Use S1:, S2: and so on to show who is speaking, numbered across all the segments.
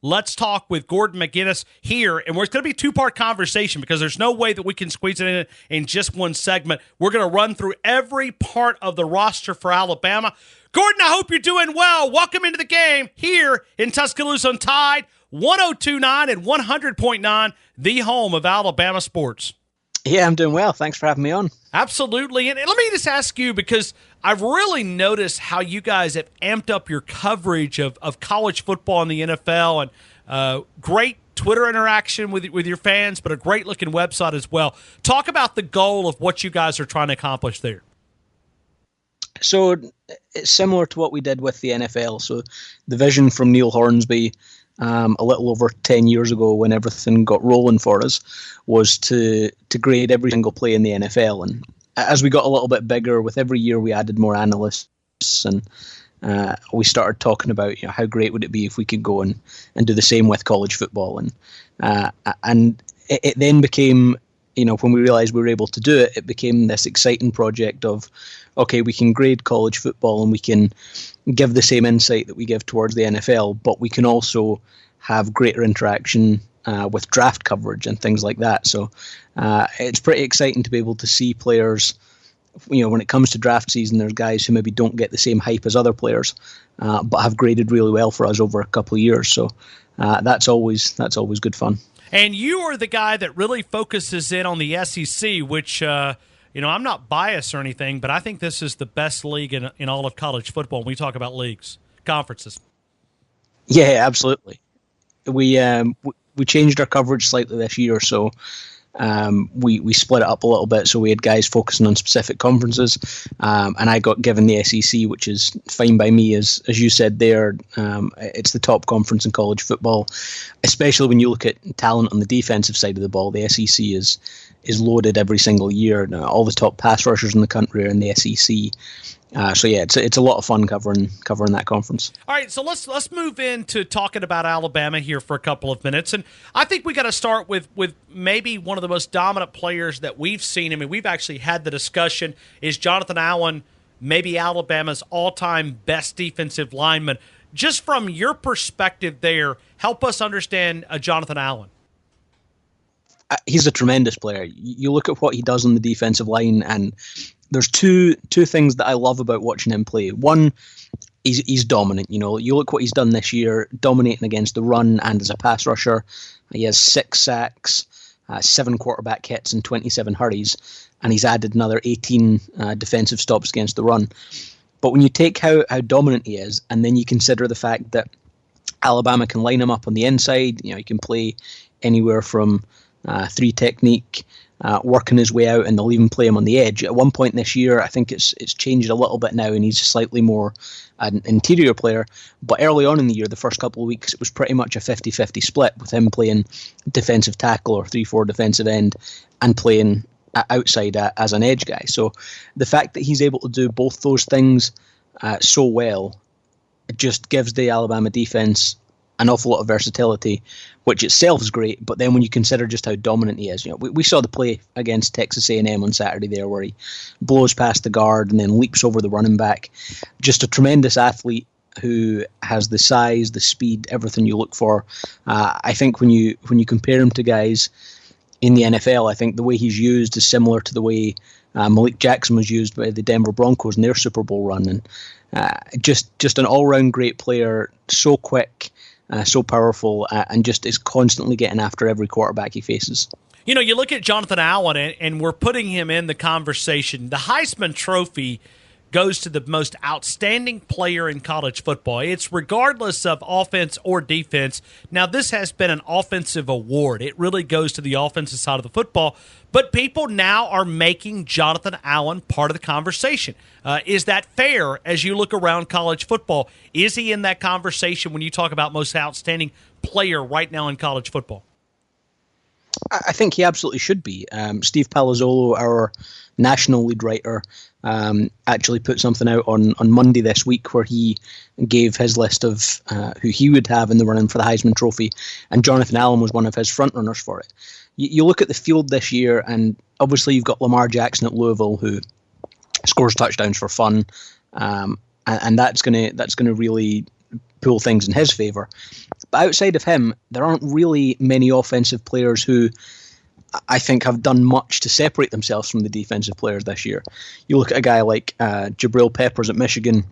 S1: Let's Talk with Gordon McGuinness here. And it's going to be a two-part conversation because there's no way that we can squeeze it in just one segment. We're going to run through every part of the roster for Alabama. Gordon, I hope you're doing well. Welcome into the game here in Tuscaloosa on Tide, 102.9 and 100.9, the home of Alabama sports.
S2: Yeah, I'm doing well. Thanks for having me on.
S1: Absolutely. And let me just ask you, because I've really noticed how you guys have amped up your coverage of college football and the NFL, and great Twitter interaction with your fans, but a great-looking website as well. Talk about the goal of what you guys are trying to accomplish there.
S2: So it's similar to what we did with the NFL. So the vision from Neil Hornsby a little over 10 years ago, when everything got rolling for us, was to grade every single play in the NFL. And as we got a little bit bigger, with every year we added more analysts, and we started talking about, how great would it be if we could go and do the same with college football. And it then became, when we realized we were able to do it, it became this exciting project of, okay, we can grade college football and we can give the same insight that we give towards the NFL, but we can also have greater interaction with draft coverage and things like that. So it's pretty exciting to be able to see players, when it comes to draft season, there's guys who maybe don't get the same hype as other players, but have graded really well for us over a couple of years. So that's always good fun.
S1: And you are the guy that really focuses in on the SEC, which, I'm not biased or anything, but I think this is the best league in all of college football when we talk about leagues, conferences.
S2: Yeah, absolutely. We changed our coverage slightly this year, so we split it up a little bit. So we had guys focusing on specific conferences, and I got given the SEC, which is fine by me. As you said there, it's the top conference in college football, especially when you look at talent on the defensive side of the ball. The SEC is loaded every single year. Now, all the top pass rushers in the country are in the SEC. So yeah, it's a lot of fun covering that conference.
S1: All right, so let's move into talking about Alabama here for a couple of minutes, and I think we got to start with maybe one of the most dominant players that we've seen. I mean, we've actually had the discussion: is Jonathan Allen maybe Alabama's all-time best defensive lineman? Just from your perspective, there, help us understand Jonathan Allen.
S2: He's a tremendous player. You look at what he does on the defensive line, and there's two things that I love about watching him play. One, he's dominant. You look what he's done this year, dominating against the run and as a pass rusher. He has 6 sacks, 7 quarterback hits, and 27 hurries, and he's added another 18 defensive stops against the run. But when you take how dominant he is, and then you consider the fact that Alabama can line him up on the inside, he can play anywhere from 3 technique, working his way out, and they'll even play him on the edge. At one point this year, I think it's changed a little bit now, and he's slightly more an interior player. But early on in the year, the first couple of weeks, it was pretty much a 50-50 split, with him playing defensive tackle or 3-4 defensive end and playing outside as an edge guy. So the fact that he's able to do both those things so well, it just gives the Alabama defense an awful lot of versatility, which itself is great. But then when you consider just how dominant he is, we saw the play against Texas A&M on Saturday there, where he blows past the guard and then leaps over the running back. Just a tremendous athlete who has the size, the speed, everything you look for. I think when you compare him to guys in the NFL, I think the way he's used is similar to the way Malik Jackson was used by the Denver Broncos in their Super Bowl run. And just an all-round great player, so quick, so powerful, and just is constantly getting after every quarterback he faces.
S1: You look at Jonathan Allen, and we're putting him in the conversation. The Heisman Trophy goes to the most outstanding player in college football. It's regardless of offense or defense. Now, this has been an offensive award. It really goes to the offensive side of the football. But people now are making Jonathan Allen part of the conversation. Is that fair as you look around college football? Is he in that conversation when you talk about most outstanding player right now in college football?
S2: I think he absolutely should be. Steve Palazzolo, our national lead writer, actually put something out on Monday this week where he gave his list of who he would have in the running for the Heisman Trophy, and Jonathan Allen was one of his frontrunners for it. You look at the field this year, and obviously you've got Lamar Jackson at Louisville, who scores touchdowns for fun, and that's gonna really pull things in his favor. But outside of him, there aren't really many offensive players who I think have done much to separate themselves from the defensive players this year. You look at a guy like Jabril Peppers at Michigan,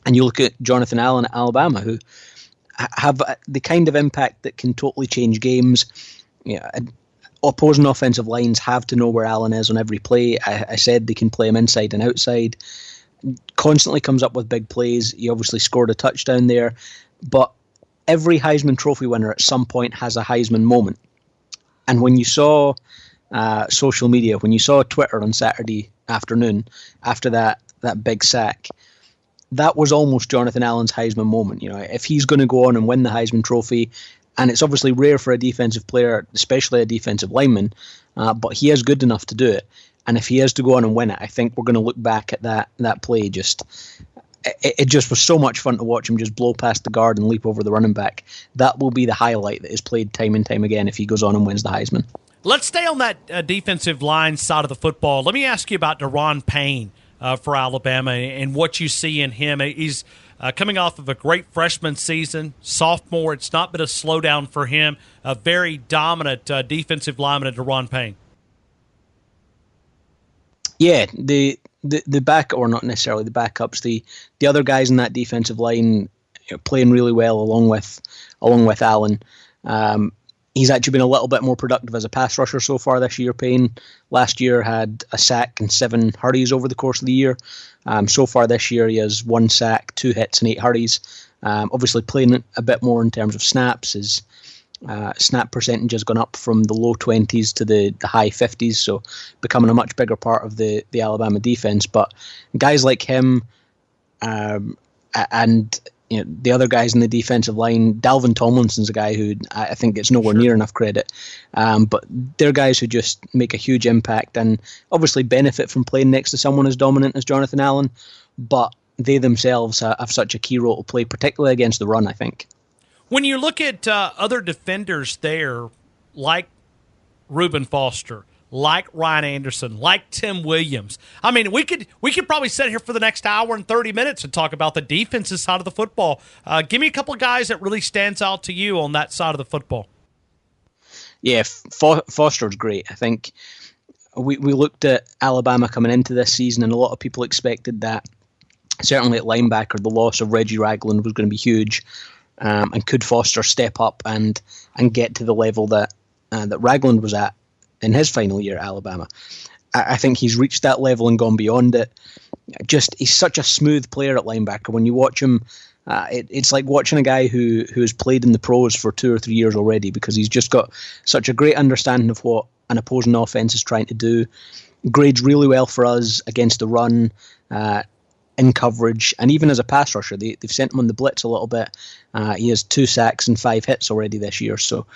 S2: and you look at Jonathan Allen at Alabama, who have the kind of impact that can totally change games. Opposing offensive lines have to know where Allen is on every play. I said they can play him inside and outside. Constantly comes up with big plays. He obviously scored a touchdown there. But every Heisman Trophy winner at some point has a Heisman moment. And when you saw social media, when you saw Twitter on Saturday afternoon after that big sack, that was almost Jonathan Allen's Heisman moment. If he's going to go on and win the Heisman Trophy, and it's obviously rare for a defensive player, especially a defensive lineman, but he is good enough to do it. And if he is to go on and win it, I think we're going to look back at that play. It just was so much fun to watch him just blow past the guard and leap over the running back. That will be the highlight that is played time and time again if he goes on and wins the Heisman. Let's
S1: stay on that defensive line side of the football. Let me ask you about Daron Payne for Alabama and what you see in him. He's coming off of a great freshman season, sophomore. It's not been a slowdown for him. A very dominant defensive lineman at Daron Payne.
S2: Yeah, the back, or not necessarily the backups, the other guys in that defensive line playing really well along with Allen. He's actually been a little bit more productive as a pass rusher so far this year. Payne last year had a sack and 7 hurries over the course of the year. So far this year he has 1 sack, 2 hits and 8 hurries. Obviously playing a bit more in terms of snaps. His snap percentage has gone up from the low 20s to the high 50s, so becoming a much bigger part of the Alabama defense. But guys like him and the other guys in the defensive line, Dalvin Tomlinson's a guy who I think gets nowhere near enough credit. But they're guys who just make a huge impact and obviously benefit from playing next to someone as dominant as Jonathan Allen. But they themselves have such a key role to play, particularly against the run, I think.
S1: When you look at other defenders there, like Reuben Foster, like Ryan Anderson, like Tim Williams, I mean, we could probably sit here for the next hour and 30 minutes and talk about the defensive side of the football. Give me a couple of guys that really stands out to you on that side of the football.
S2: Yeah, Foster's great. I think we looked at Alabama coming into this season, and a lot of people expected that, certainly at linebacker, the loss of Reggie Ragland was going to be huge. And could Foster step up and get to the level that Ragland was at in his final year at Alabama? I think he's reached that level and gone beyond it. He's such a smooth player at linebacker. When you watch him, it's like watching a guy who has played in the pros for 2 or 3 years already, because he's just got such a great understanding of what an opposing offense is trying to do. Grades really well for us against the run, in coverage, and even as a pass rusher. They've sent him on the blitz a little bit. He has 2 sacks and 5 hits already this year. So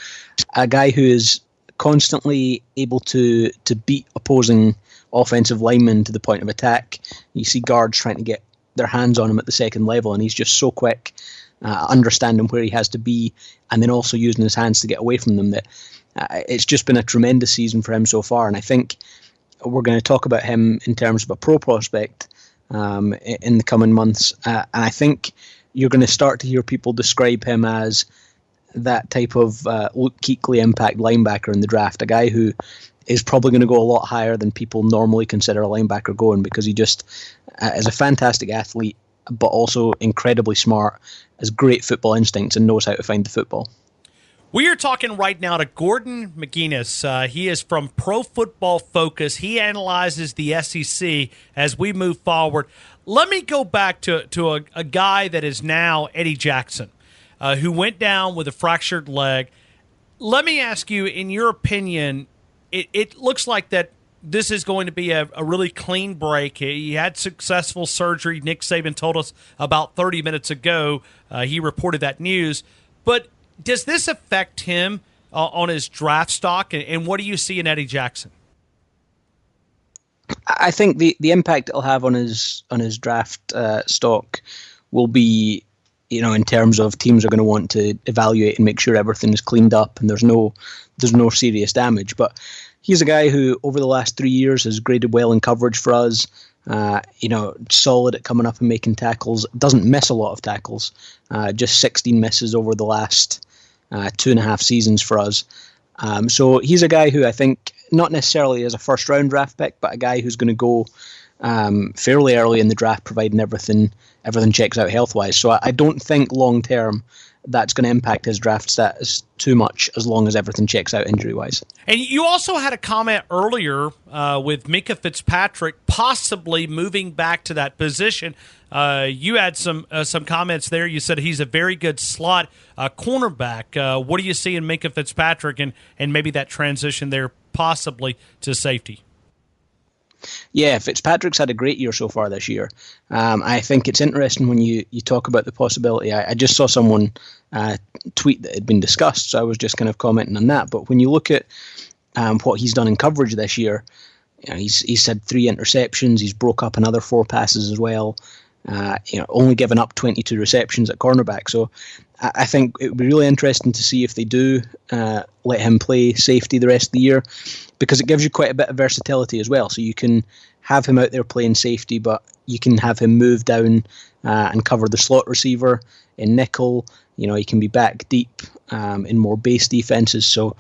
S2: a guy who is constantly able to beat opposing offensive linemen to the point of attack. You see guards trying to get their hands on him at the second level, and he's just so quick, understanding where he has to be, and then also using his hands to get away from them, that it's just been a tremendous season for him so far. And I think we're going to talk about him in terms of a pro prospect in the coming months, and I think you're going to start to hear people describe him as that type of Luke Kuechly impact linebacker in the draft, a guy who is probably going to go a lot higher than people normally consider a linebacker going, because he just is a fantastic athlete, but also incredibly smart, has great football instincts, and knows how to find the football.
S1: We are talking right now to Gordon McGuinness. He is from Pro Football Focus. He analyzes the SEC as we move forward. Let me go back to a guy that is now Eddie Jackson, who went down with a fractured leg. Let me ask you, in your opinion, it looks like that this is going to be a really clean break. He had successful surgery. Nick Saban told us about 30 minutes ago. He reported that news. But does this affect him on his draft stock, and what do you see in Eddie Jackson?
S2: I think the impact it'll have on his draft stock will be, in terms of teams are going to want to evaluate and make sure everything is cleaned up and there's no serious damage. But he's a guy who over the last 3 years has graded well in coverage for us. Solid at coming up and making tackles. Doesn't miss a lot of tackles. Just 16 misses over the last 2.5 seasons for us. So he's a guy who I think, not necessarily as a first-round draft pick, but a guy who's going to go fairly early in the draft, providing everything checks out health-wise. So I don't think long-term that's going to impact his draft status too much, as long as everything checks out injury-wise.
S1: And you also had a comment earlier with Micaiah Fitzpatrick possibly moving back to that position. You had some comments there. You said he's a very good slot cornerback. What do you see in Micaiah Fitzpatrick and maybe that transition there possibly to safety?
S2: Yeah, Fitzpatrick's had a great year so far this year. I think it's interesting when you talk about the possibility. I just saw someone tweet that had been discussed, so I was just kind of commenting on that. But when you look at what he's done in coverage this year, he's had 3 interceptions. He's broke up another 4 passes as well. Only given up 22 receptions at cornerback. So I think it would be really interesting to see if they do let him play safety the rest of the year, because it gives you quite a bit of versatility as well. So you can have him out there playing safety, but you can have him move down and cover the slot receiver in nickel. He can be back deep in more base defenses. So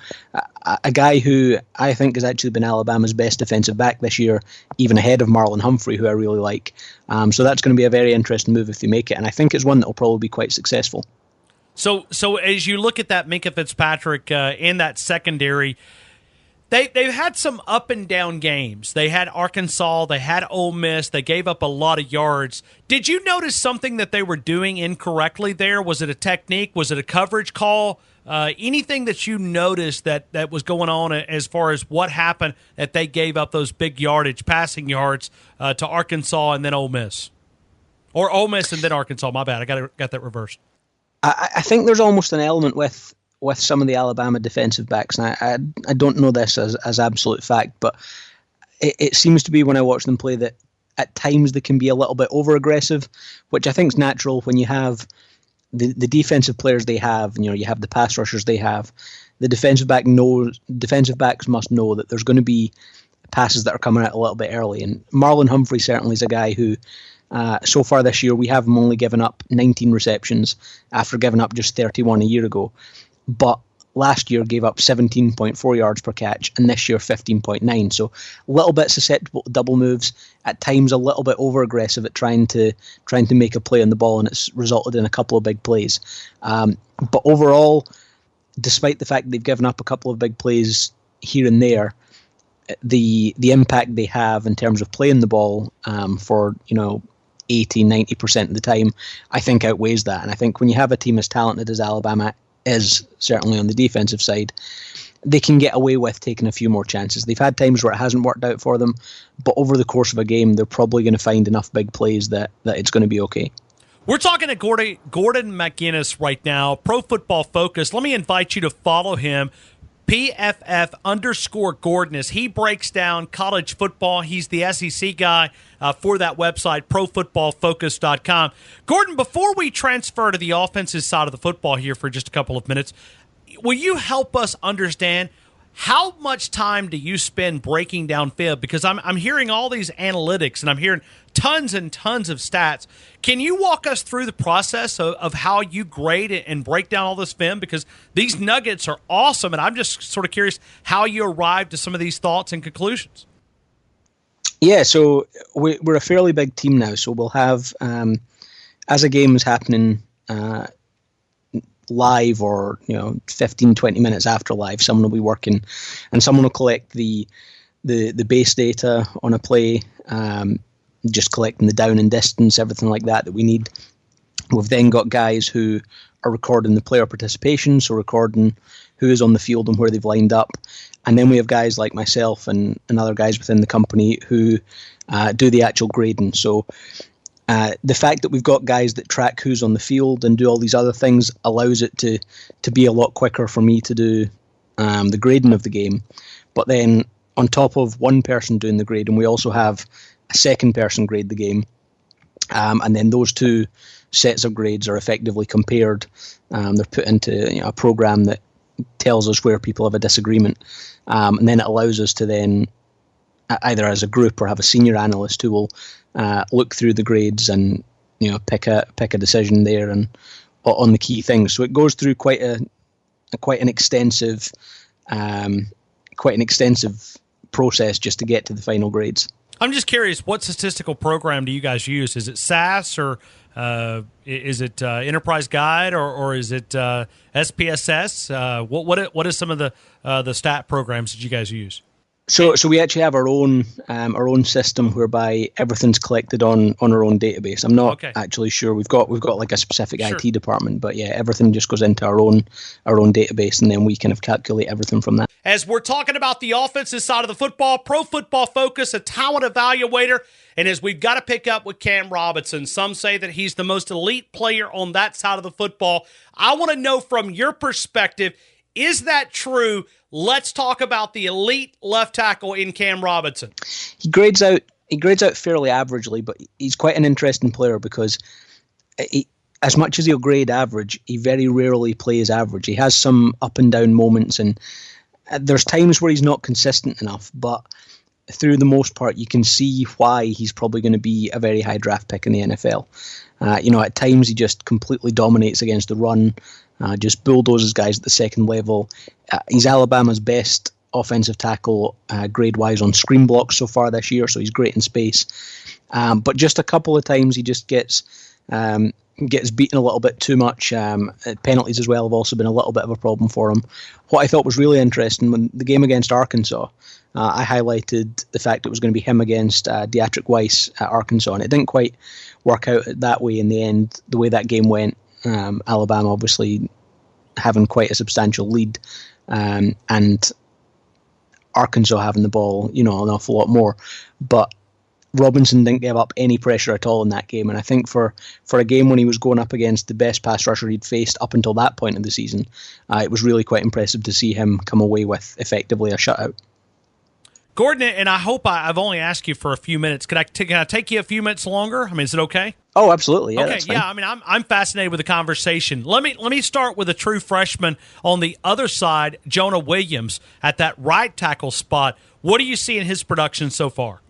S2: a guy who I think has actually been Alabama's best defensive back this year, even ahead of Marlon Humphrey, who I really like. So that's going to be a very interesting move if they make it, and I think it's one that will probably be quite successful.
S1: So as you look at that Micaiah Fitzpatrick in that secondary, they've had some up and down games. They had Arkansas, they had Ole Miss, they gave up a lot of yards. Did you notice something that they were doing incorrectly there? Was it a technique? Was it a coverage call? Anything that you noticed that was going on as far as what happened that they gave up those big passing yards to Arkansas and then Ole Miss? Or Ole Miss and then Arkansas, my bad. I got that reversed.
S2: I think there's almost an element with some of the Alabama defensive backs, and I don't know this as absolute fact, but it seems to be when I watch them play that at times they can be a little bit over-aggressive, which I think is natural when you have the defensive players they have, you have the pass rushers they have. The defensive backs must know that there's going to be passes that are coming out a little bit early, and Marlon Humphrey certainly is a guy who so far this year, we have him only given up 19 receptions after giving up just 31 a year ago. But last year gave up 17.4 yards per catch, and this year 15.9. So a little bit susceptible to double moves, at times a little bit over-aggressive at trying to make a play on the ball, and it's resulted in a couple of big plays. But overall, despite the fact they've given up a couple of big plays here and there, the impact they have in terms of playing the ball for 80-90% of the time, I think outweighs that. And I think when you have a team as talented as Alabama is, certainly on the defensive side, they can get away with taking a few more chances. They've had times where it hasn't worked out for them, but over the course of a game, they're probably going to find enough big plays that it's going to be okay.
S1: We're talking to Gordon McGuinness right now, Pro Football Focus. Let me invite you to follow him, PFF_Gordon, as he breaks down college football. He's the SEC guy for that website, profootballfocus.com. Gordon, before we transfer to the offensive side of the football here for just a couple of minutes, will you help us understand how much time do you spend breaking down film? Because I'm hearing all these analytics and I'm hearing tons and tons of stats. Can you walk us through the process of how you grade and break down all this film? Because these nuggets are awesome, and I'm just sort of curious how you arrived to some of these thoughts and conclusions.
S2: Yeah, so we're a fairly big team now, so we'll have, as a game is happening live or 15-20 minutes after live, someone will be working and someone will collect the base data on a play, just collecting the down and distance, everything like that we need. We've then got guys who are recording the player participation, so recording who is on the field and where they've lined up. And then we have guys like myself and other guys within the company who do the actual grading. So the fact that we've got guys that track who's on the field and do all these other things allows it to be a lot quicker for me to do the grading of the game. But then on top of one person doing the grading, we also have a second person grade the game. And then those two sets of grades are effectively compared. They're put into a program that tells us where people have a disagreement. And then it allows us to then, either as a group or have a senior analyst who will look through the grades and pick a decision there and on the key things. So it goes through quite a quite an extensive process just to get to the final grades.
S1: I'm just curious, what statistical program do you guys use? Is it SAS or is it Enterprise Guide or is it SPSS? What is some of the stat programs that you guys use?
S2: So we actually have our own system whereby everything's collected on our own database. I'm not actually sure. We've got like a specific IT department, but yeah, everything just goes into our own database, and then we kind of calculate everything from that.
S1: As we're talking about the offensive side of the football, Pro Football Focus, a talent evaluator, and as we've got to pick up with Cam Robinson, some say that he's the most elite player on that side of the football. I want to know from your perspective, is that true? Let's talk about the elite left tackle in Cam Robinson.
S2: He grades out fairly averagely, but he's quite an interesting player because as much as he'll grade average, he very rarely plays average. He has some up and down moments, and there's times where he's not consistent enough, but through the most part, you can see why he's probably going to be a very high draft pick in the NFL. At times he just completely dominates against the run, just bulldozes guys at the second level. He's Alabama's best offensive tackle grade-wise on screen blocks so far this year, so he's great in space. But just a couple of times he just gets beaten a little bit too much. Penalties as well have also been a little bit of a problem for him. What I thought was really interesting, when the game against Arkansas, I highlighted the fact it was going to be him against Deatrick Weiss at Arkansas, and it didn't quite work out that way in the end, the way that game went. Alabama obviously having quite a substantial lead, and Arkansas having the ball, an awful lot more. But Robinson didn't give up any pressure at all in that game, and I think for a game when he was going up against the best pass rusher he'd faced up until that point of the season, it was really quite impressive to see him come away with effectively a shutout.
S1: Gordon, and I hope I've only asked you for a few minutes. Can I take you a few minutes longer? I mean, is it okay?
S2: Oh, absolutely. Yeah,
S1: okay,
S2: that's fine.
S1: Yeah. I mean, I'm fascinated with the conversation. Let me start with a true freshman on the other side, Jonah Williams at that right tackle spot. What do you see in his production so far?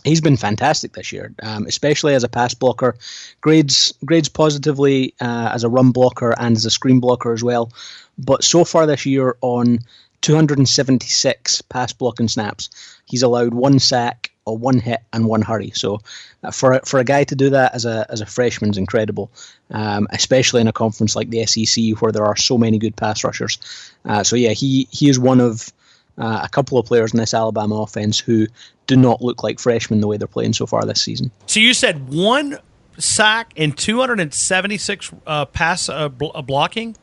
S2: He's been fantastic this year, especially as a pass blocker. Grades positively as a run blocker and as a screen blocker as well. But so far this year, on 276 pass blocking snaps, he's allowed one sack, or one hit, and one hurry. So for a guy to do that as a freshman is incredible, especially in a conference like the SEC where there are so many good pass rushers. He is one of a couple of players in this Alabama offense who do not look like freshmen the way they're playing so far this season.
S1: So you said one sack and 276 pass blocking?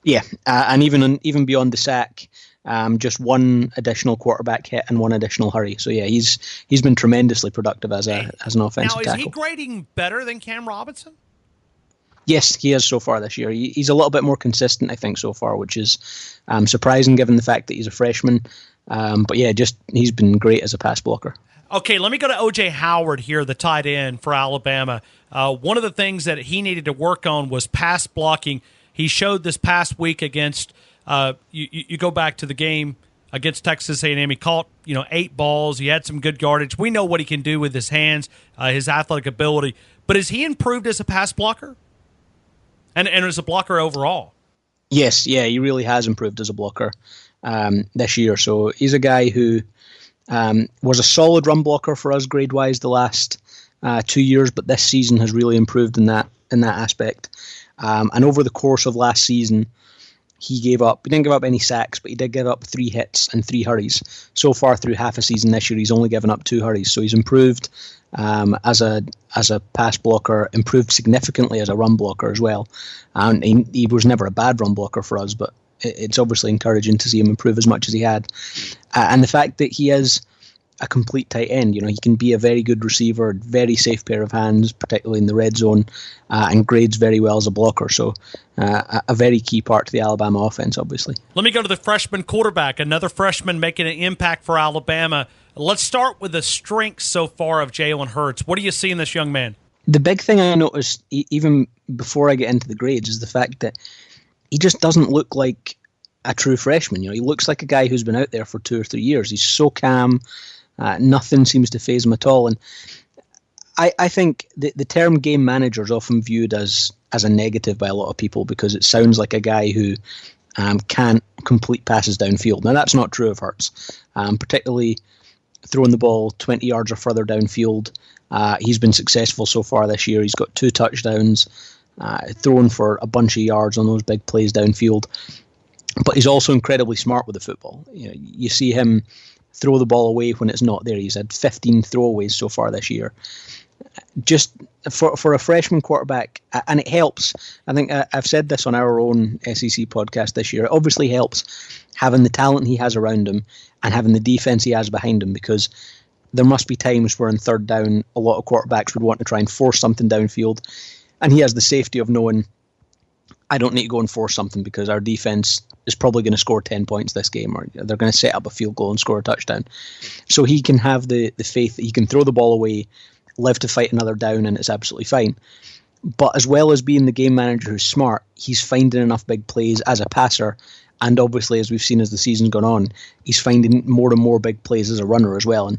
S2: Yeah, and even beyond the sack, just one additional quarterback hit and one additional hurry. So yeah, he's been tremendously productive as an offensive tackle.
S1: Now, is he grading better than Cam Robinson?
S2: Yes, he is so far this year. He's a little bit more consistent, I think, so far, which is surprising given the fact that he's a freshman. But yeah, he's been great as a pass blocker.
S1: Okay, let me go to O.J. Howard here, the tight end for Alabama. One of the things that he needed to work on was pass blocking. He showed this past week against you go back to the game against Texas A&M. He caught 8 balls. He had some good yardage. We know what he can do with his hands, his athletic ability. But has he improved as a pass blocker and as a blocker overall?
S2: Yes, yeah, he really has improved as a blocker this year. So he's a guy who was a solid run blocker for us grade-wise the last 2 years, but this season has really improved in that aspect. And over the course of last season, he didn't give up any sacks, but he did give up 3 hits and 3 hurries. So far through half a season this year, he's only given up 2 hurries. So he's improved as a pass blocker, improved significantly as a run blocker as well. And he was never a bad run blocker for us, but it's obviously encouraging to see him improve as much as he had. And the fact that he is a complete tight end, he can be a very good receiver, very safe pair of hands, particularly in the red zone, and grades very well as a blocker. So a very key part to the Alabama offense, obviously.
S1: Let me go to the freshman quarterback, another freshman making an impact for Alabama. Let's start with the strengths so far of Jalen Hurts. What do you see in this young man?
S2: The big thing I noticed, even before I get into the grades, is the fact that he just doesn't look like a true freshman. He looks like a guy who's been out there for 2 or 3 years. He's so calm. Nothing seems to faze him at all. And I think the term game manager is often viewed as as a negative by a lot of people because it sounds like a guy who can't complete passes downfield. Now, that's not true of Hurts, particularly throwing the ball 20 yards or further downfield. He's been successful so far this year. He's got 2 touchdowns, thrown for a bunch of yards on those big plays downfield. But he's also incredibly smart with the football. You see him throw the ball away when it's not there. He's had 15 throwaways so far this year. Just for a freshman quarterback, and it helps. I think I've said this on our own SEC podcast this year. It obviously helps having the talent he has around him and having the defense he has behind him, because there must be times where in third down, a lot of quarterbacks would want to try and force something downfield, and he has the safety of knowing, I don't need to go and force something because our defense is probably going to score 10 points this game, or they're going to set up a field goal and score a touchdown. So he can have the faith that he can throw the ball away, live to fight another down, and it's absolutely fine. But as well as being the game manager who's smart, he's finding enough big plays as a passer, and obviously, as we've seen as the season's gone on, he's finding more and more big plays as a runner as well, and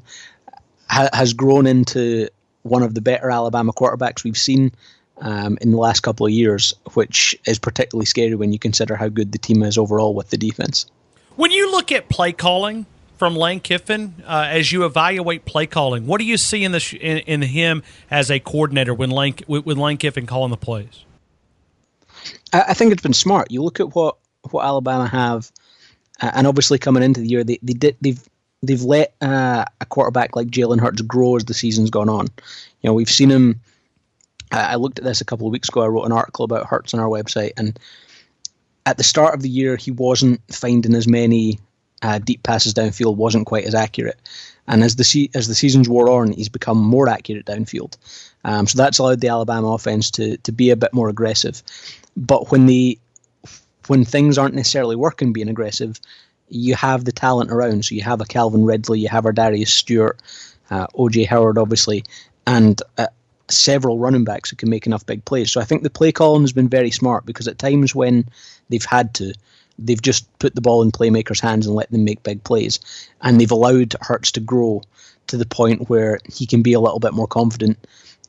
S2: has grown into one of the better Alabama quarterbacks we've seen in the last couple of years, which is particularly scary when you consider how good the team is overall with the defense.
S1: When you look at play calling from Lane Kiffin, as you evaluate play calling, what do you see in him as a coordinator with Lane Kiffin calling the plays?
S2: I think it's been smart. You look at what Alabama have, and obviously coming into the year, they've let a quarterback like Jalen Hurts grow as the season's gone on. We've seen him. I looked at this a couple of weeks ago. I wrote an article about Hurts on our website, and at the start of the year, he wasn't finding as many deep passes downfield, wasn't quite as accurate. And as the seasons wore on, he's become more accurate downfield. So that's allowed the Alabama offense to be a bit more aggressive. But when things aren't necessarily working being aggressive, you have the talent around. So you have a Calvin Ridley, you have our Darius Stewart, O.J. Howard, obviously, and several running backs who can make enough big plays. So I think the play calling has been very smart, because at times when they've had to, they've just put the ball in playmakers' hands and let them make big plays. And they've allowed Hurts to grow to the point where he can be a little bit more confident,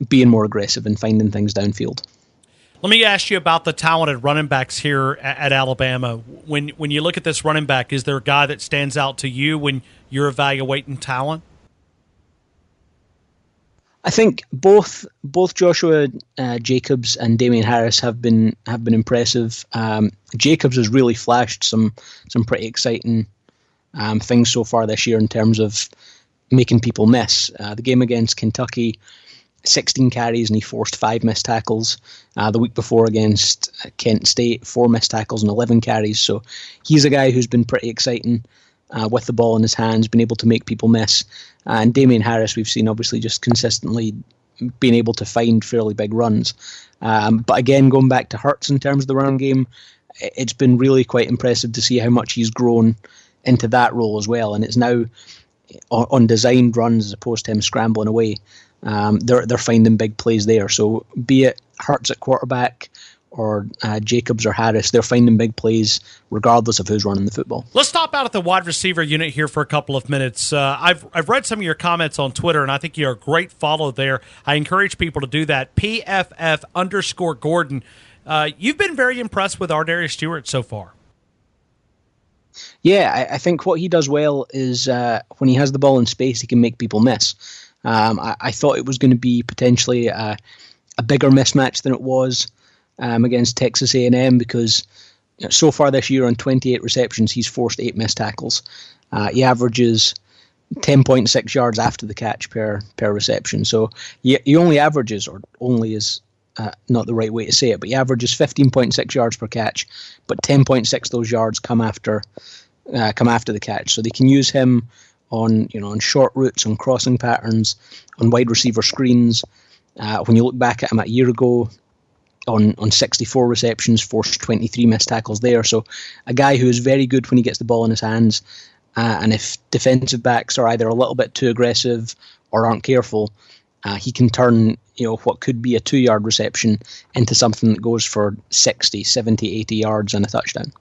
S2: being more aggressive and finding things downfield.
S1: Let me ask you about the talented running backs here at Alabama. When you look at this running back, is there a guy that stands out to you when you're evaluating talent?
S2: I think both Joshua Jacobs and Damian Harris have been impressive. Jacobs has really flashed some pretty exciting things so far this year in terms of making people miss. The game against Kentucky, 16 carries and he forced 5 missed tackles. The week before against Kent State, 4 missed tackles and 11 carries. So he's a guy who's been pretty exciting with the ball in his hands, been able to make people miss. And Damian Harris, we've seen obviously just consistently being able to find fairly big runs. But again, going back to Hurts in terms of the run game, it's been really quite impressive to see how much he's grown into that role as well. And it's now on designed runs as opposed to him scrambling away. They're finding big plays there. So be it Hurts at quarterback or Jacobs or Harris, they're finding big plays regardless of who's running the football.
S1: Let's stop out at the wide receiver unit here for a couple of minutes. I've read some of your comments on Twitter, and I think you're a great follow there. I encourage people to do that. PFF_Gordon. You've been very impressed with our Darius Stewart so far.
S2: Yeah, I think what he does well is when he has the ball in space, he can make people miss. I thought it was going to be potentially a bigger mismatch than it was against Texas A&M, because so far this year on 28 receptions, he's forced 8 missed tackles. He averages 10.6 yards after the catch per reception. So he only averages, or only is not the right way to say it, but he averages 15.6 yards per catch, but 10.6 those yards come after the catch. So they can use him on short routes, on crossing patterns, on wide receiver screens. When you look back at him a year ago, on 64 receptions, forced 23 missed tackles there. So a guy who is very good when he gets the ball in his hands. And if defensive backs are either a little bit too aggressive or aren't careful, he can turn what could be a 2-yard reception into something that goes for 60, 70, 80 yards and a touchdown.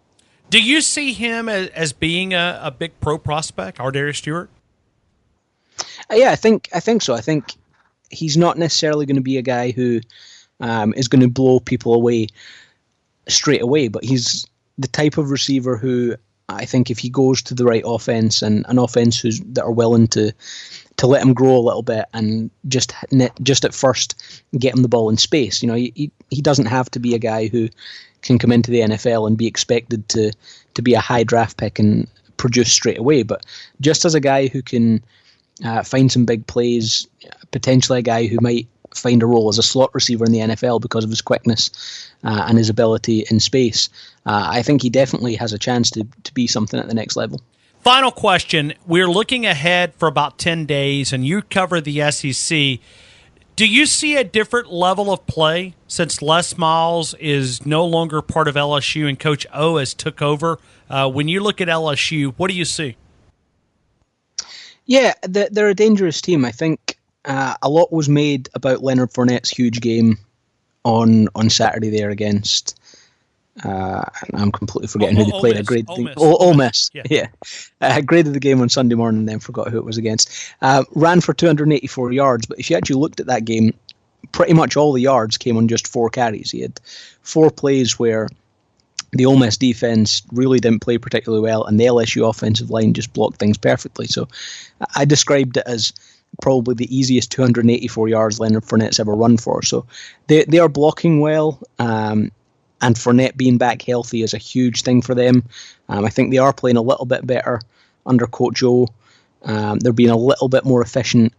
S1: Do you see him as being a big pro prospect, our Darius Stewart?
S2: Yeah, I think so. I think he's not necessarily going to be a guy who is going to blow people away straight away. But he's the type of receiver who I think if he goes to the right offense and an offense that are willing to let him grow a little bit and just at first get him the ball in space. He doesn't have to be a guy who can come into the NFL and be expected to be a high draft pick and produce straight away. But just as a guy who can find some big plays, potentially a guy who might find a role as a slot receiver in the NFL because of his quickness and his ability in space, I think he definitely has a chance to be something at the next level.
S1: Final question. We're looking ahead for about 10 days, and you cover the SEC. Do you see a different level of play since Les Miles is no longer part of LSU and Coach O has took over? When you look at LSU, what do you see?
S2: Yeah, they're a dangerous team. I think a lot was made about Leonard Fournette's huge game on Saturday there against... I'm completely forgetting who they played. Ole Miss. Yeah. I graded the game on Sunday morning and then forgot who it was against. Ran for 284 yards, but if you actually looked at that game, pretty much all the yards came on just 4 carries. He had 4 plays where the Ole Miss defense really didn't play particularly well, and the LSU offensive line just blocked things perfectly. So I described it as probably the easiest 284 yards Leonard Fournette's ever run for. So they are blocking well. And Fournette being back healthy is a huge thing for them. I think they are playing a little bit better under Coach O. They're being a little bit more efficient.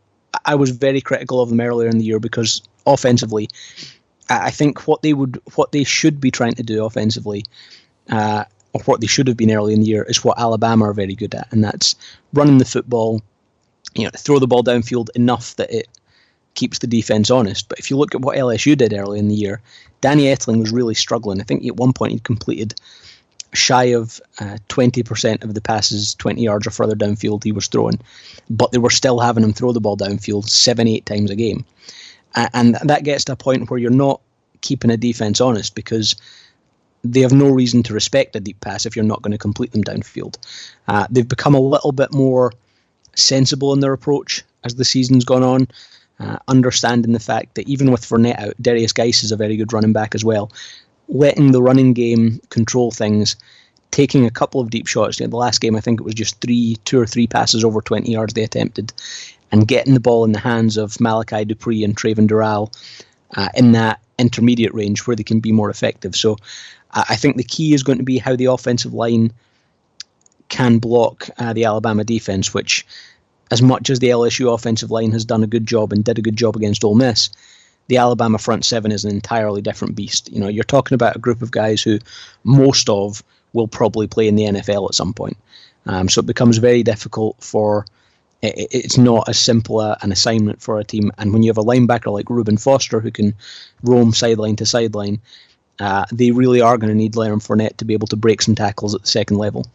S2: I was very critical of them earlier in the year because offensively, I think what they should be trying to do offensively, or what they should have been early in the year, is what Alabama are very good at, and that's running the football. Throw the ball downfield enough that it keeps the defense honest. But if you look at what LSU did early in the year, Danny Etling was really struggling. I think at one point he'd completed shy of 20% of the passes 20 yards or further downfield he was throwing, but they were still having him throw the ball downfield 7-8 times a game. And that gets to a point where you're not keeping a defense honest because they have no reason to respect a deep pass if you're not going to complete them downfield. They've become a little bit more sensible in their approach as the season's gone on. Understanding the fact that even with Fournette out, Darius Geis is a very good running back as well. Letting the running game control things, taking a couple of deep shots. The last game, I think it was just 2 or 3 passes over 20 yards they attempted, and getting the ball in the hands of Malachi Dupree and Trayvon Doral in that intermediate range where they can be more effective. So I think the key is going to be how the offensive line can block the Alabama defense, which, as much as the LSU offensive line has done a good job and did a good job against Ole Miss, the Alabama front 7 is an entirely different beast. You're talking about a group of guys who most of will probably play in the NFL at some point. So it becomes very difficult for... It's not as simple an assignment for a team. And when you have a linebacker like Reuben Foster who can roam sideline to sideline, they really are going to need Leonard Fournette to be able to break some tackles at the second level.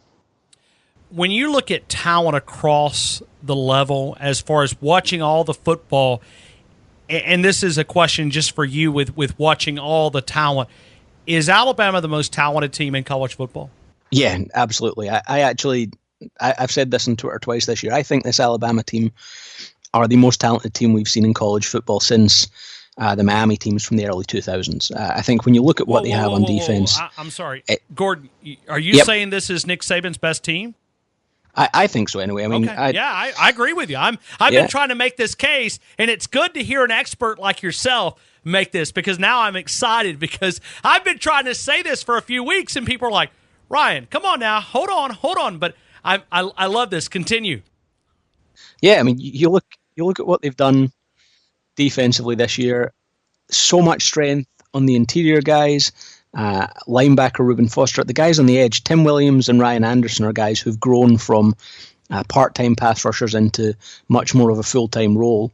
S1: When you look at talent across the level, as far as watching all the football, and this is a question just for you with watching all the talent, is Alabama the most talented team in college football? Yeah,
S2: absolutely. I've said this on Twitter twice this year. I think this Alabama team are the most talented team we've seen in college football since the Miami teams from the early 2000s. I think when you look at what they have on defense...
S1: I'm sorry. Gordon, are you saying this is Nick Saban's best team?
S2: I think so anyway. I mean,
S1: okay. I agree with you. I've been trying to make this case, and it's good to hear an expert like yourself make this because now I'm excited because I've been trying to say this for a few weeks, and people are like, Ryan, come on now, hold on. But I love this. Continue.
S2: Yeah, I mean, you look at what they've done defensively this year. So much strength on the interior guys. Linebacker Reuben Foster. The guys on the edge, Tim Williams and Ryan Anderson, are guys who've grown from part-time pass rushers into much more of a full-time role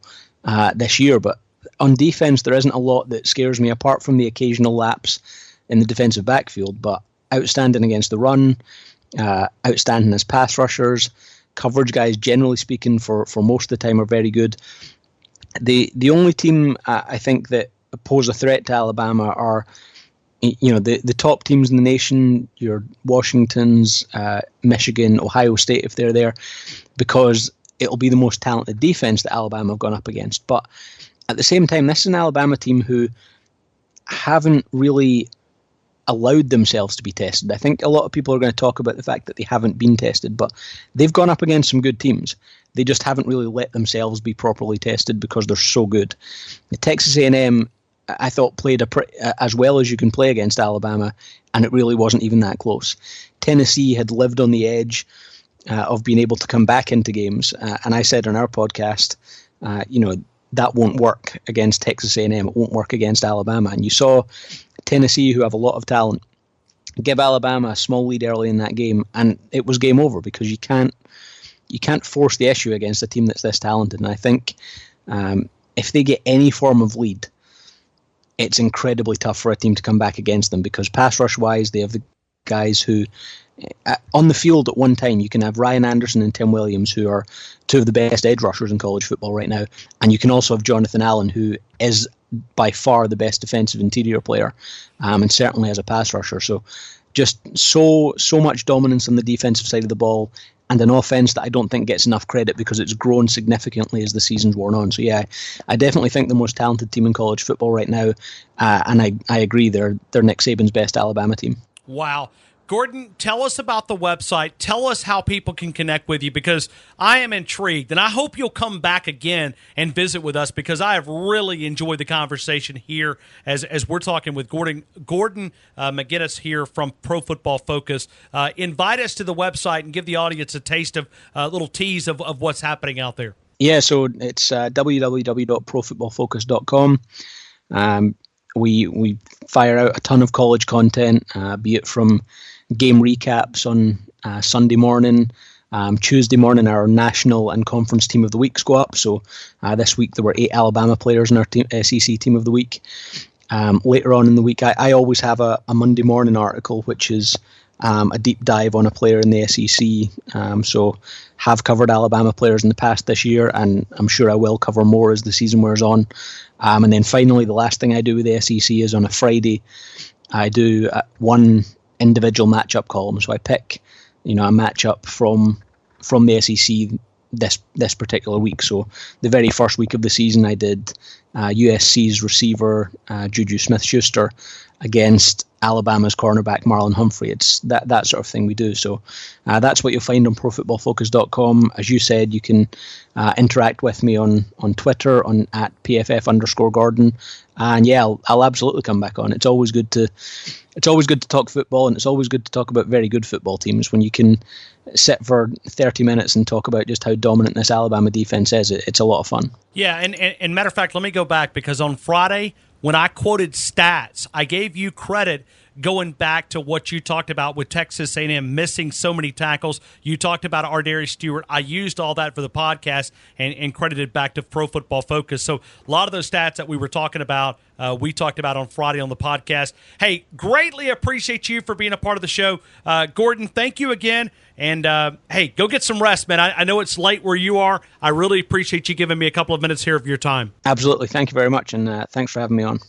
S2: this year. But on defense, there isn't a lot that scares me apart from the occasional lapse in the defensive backfield. But outstanding against the run, outstanding as pass rushers. Coverage guys, generally speaking, for most of the time are very good. The only team I think that pose a threat to Alabama are the top teams in the nation, your Washingtons, Michigan, Ohio State, if they're there, because it'll be the most talented defense that Alabama have gone up against. But at the same time, this is an Alabama team who haven't really allowed themselves to be tested. I think a lot of people are going to talk about the fact that they haven't been tested, but they've gone up against some good teams. They just haven't really let themselves be properly tested because they're so good. The Texas A&M, I thought, played as well as you can play against Alabama, and it really wasn't even that close. Tennessee had lived on the edge of being able to come back into games, and I said on our podcast, that won't work against Texas A&M. It won't work against Alabama. And you saw Tennessee, who have a lot of talent, give Alabama a small lead early in that game, and it was game over because you can't force the issue against a team that's this talented. And I think if they get any form of lead, it's incredibly tough for a team to come back against them, because pass rush wise, they have the guys who on the field at one time. You can have Ryan Anderson and Tim Williams, who are two of the best edge rushers in college football right now, and you can also have Jonathan Allen, who is by far the best defensive interior player, and certainly as a pass rusher. So just so much dominance on the defensive side of the ball, and an offense that I don't think gets enough credit because it's grown significantly as the season's worn on. So yeah, I definitely think the most talented team in college football right now, and I agree, they're Nick Saban's best Alabama team.
S1: Wow. Gordon, tell us about the website. Tell us how people can connect with you, because I am intrigued, and I hope you'll come back again and visit with us, because I have really enjoyed the conversation here as we're talking with Gordon McGuinness here from Pro Football Focus. Invite us to the website and give the audience a taste of a little tease of what's happening out there.
S2: Yeah, so it's www.profootballfocus.com. We fire out a ton of college content, be it from game recaps on Sunday morning. Tuesday morning, our national and conference team of the week go up. So this week there were 8 Alabama players in our SEC team of the week. Later on in the week, I always have a Monday morning article, which is a deep dive on a player in the SEC. So have covered Alabama players in the past this year, and I'm sure I will cover more as the season wears on. And then finally, the last thing I do with the SEC is on a Friday, I do one individual matchup column. So I pick, a matchup from the SEC this particular week. So the very first week of the season, I did USC's receiver Juju Smith-Schuster against Alabama's cornerback Marlon Humphrey. It's that sort of thing we do. So that's what you'll find on profootballfocus.com. As you said, you can interact with me on Twitter at @PFF_Gordon. And yeah, I'll absolutely come back on. It's always good to talk football, and it's always good to talk about very good football teams. When you can sit for 30 minutes and talk about just how dominant this Alabama defense is, it's a lot of fun.
S1: Yeah, and matter of fact, let me go back, because on Friday, when I quoted stats, I gave you credit going back to what you talked about with Texas A&M missing so many tackles. You talked about Ardarius Stewart. I used all that for the podcast and credited back to Pro Football Focus. So a lot of those stats that we were talking about, we talked about on Friday on the podcast. Hey, greatly appreciate you for being a part of the show. Gordon, thank you again. And, hey, go get some rest, man. I know it's late where you are. I really appreciate you giving me a couple of minutes here of your time.
S2: Absolutely. Thank you very much, and thanks for having me on.